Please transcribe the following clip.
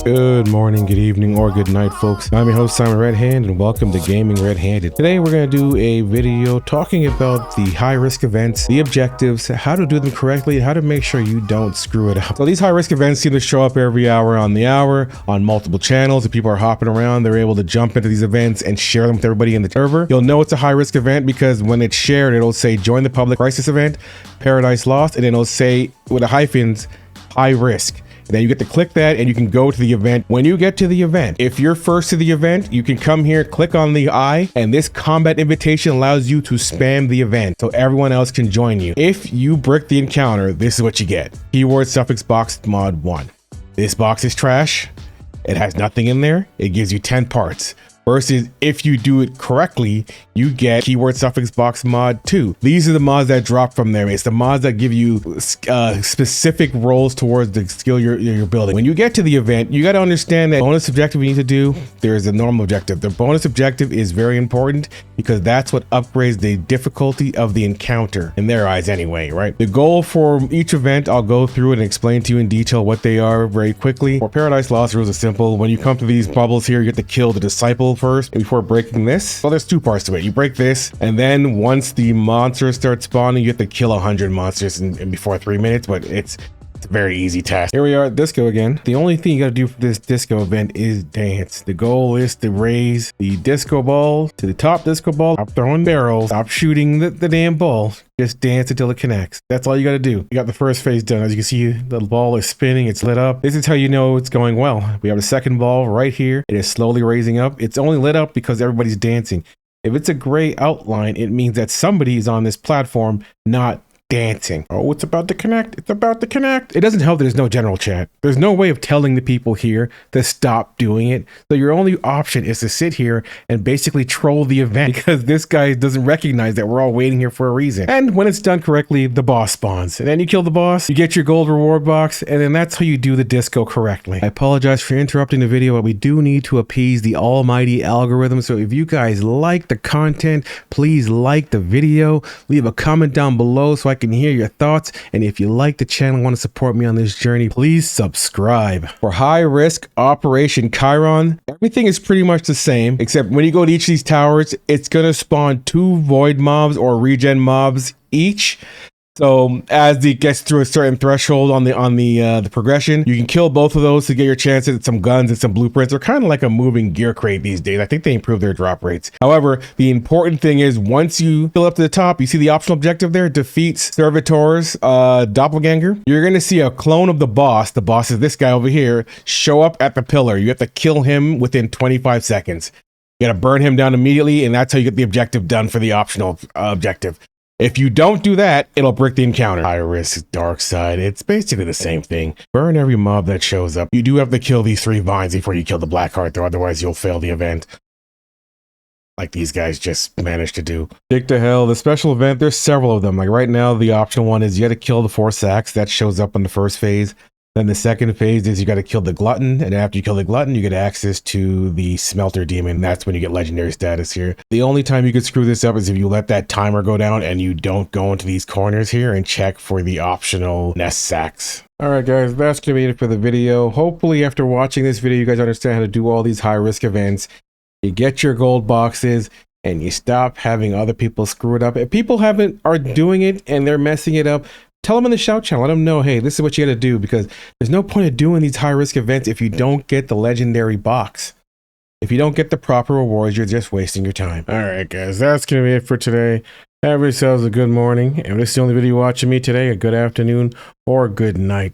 Good morning, good evening, or good night, folks. I'm your host, Simon Redhand, and welcome to Gaming Red-Handed. Today, we're going to do a video talking about the high-risk events, the objectives, how to do them correctly, how to make sure you don't screw it up. So these high-risk events seem to show up every hour on the hour on multiple channels. If people are hopping around, they're able to jump into these events and share them with everybody in the server. You'll know it's a high-risk event because when it's shared, it'll say join the public crisis event, Paradise Lost, and then it'll say with the hyphens, high risk. Then you get to click that and you can go to the event. When you get to the event, if you're first to the event, you can come here, click on the eye, and this combat invitation allows you to spam the event so everyone else can join you. If you brick the encounter, this is what you get. Keyword suffix box mod 1. This box is trash. It has nothing in there. It gives you 10 parts. Versus if you do it correctly, you get keyword suffix box mod 2. These are the mods that drop from there. It's the mods that give you specific roles towards the skill you're building. When you get to the event, you got to understand that bonus objective you need to do, there's a normal objective. The bonus objective is very important because that's what upgrades the difficulty of the encounter, in their eyes anyway, right? The goal for each event, I'll go through it and explain to you in detail what they are very quickly. For Paradise Lost, rules are simple. When you come to these bubbles here, you have to kill the disciple first before breaking this. Well, there's two parts to it. You break this, and then once the monsters start spawning, you have to kill 100 monsters in before 3 minutes, but it's a very easy task. Here we are at disco again. The only thing you got to do for this disco event is dance. The goal is to raise the disco ball to the top disco ball. Stop throwing barrels. Stop shooting the damn ball. Just dance until it connects. That's all you got to do. You got the first phase done. As you can see, the ball is spinning. It's lit up. This is how you know it's going well. We have the second ball right here. It is slowly raising up. It's only lit up because everybody's dancing. If it's a gray outline, it means that somebody is on this platform not dancing. Oh, it's about to connect. It's about to connect. It doesn't help that there's no general chat. There's no way of telling the people here to stop doing it. So your only option is to sit here and basically troll the event because this guy doesn't recognize that we're all waiting here for a reason. And when it's done correctly, the boss spawns. And then you kill the boss, you get your gold reward box, and then that's how you do the disco correctly. I apologize for interrupting the video, but we do need to appease the almighty algorithm. So if you guys like the content, please like the video, leave a comment down below so I can hear your thoughts, and if you like the channel and want to support me on this journey, please subscribe. For high risk Operation Chiron, everything is pretty much the same, except when you go to each of these towers, it's gonna spawn 2 void mobs or regen mobs each. So as it gets through a certain threshold on the progression, you can kill both of those to get your chances at some guns and some blueprints. They're kind of like a moving gear crate these days. I think they improved their drop rates. However, the important thing is once you fill up to the top, you see the optional objective there, defeat Servitor's doppelganger. You're going to see a clone of the boss. The boss is this guy over here, show up at the pillar. You have to kill him within 25 seconds. You got to burn him down immediately, and that's how you get the objective done for the optional objective. If you don't do that, it'll brick the encounter. High risk Darkside. It's basically the same thing. Burn every mob that shows up. You do have to kill these 3 vines before you kill the black heart, though, otherwise you'll fail the event. Like these guys just managed to do. Dig to hell. The special event, there's several of them. Like right now, the optional one is you got to kill the 4 sacks. That shows up in the first phase. Then the second phase is you got to kill the glutton, and after you kill the glutton, you get access to the smelter demon. That's when you get legendary status here. The only time you could screw this up is if you let that timer go down and you don't go into these corners here and check for the optional nest sacks. All right, guys, that's gonna be it for the video. Hopefully, after watching this video, you guys understand how to do all these high risk events. You get your gold boxes, and you stop having other people screw it up. If people are doing it and they're messing it up, tell them in the shout channel, let them know, hey, this is what you got to do, because there's no point of doing these high risk events if you don't get the legendary box. If you don't get the proper rewards, you're just wasting your time. All right, guys, that's going to be it for today. Have yourselves a good morning. And if this is the only video you're watching me today, a good afternoon or a good night.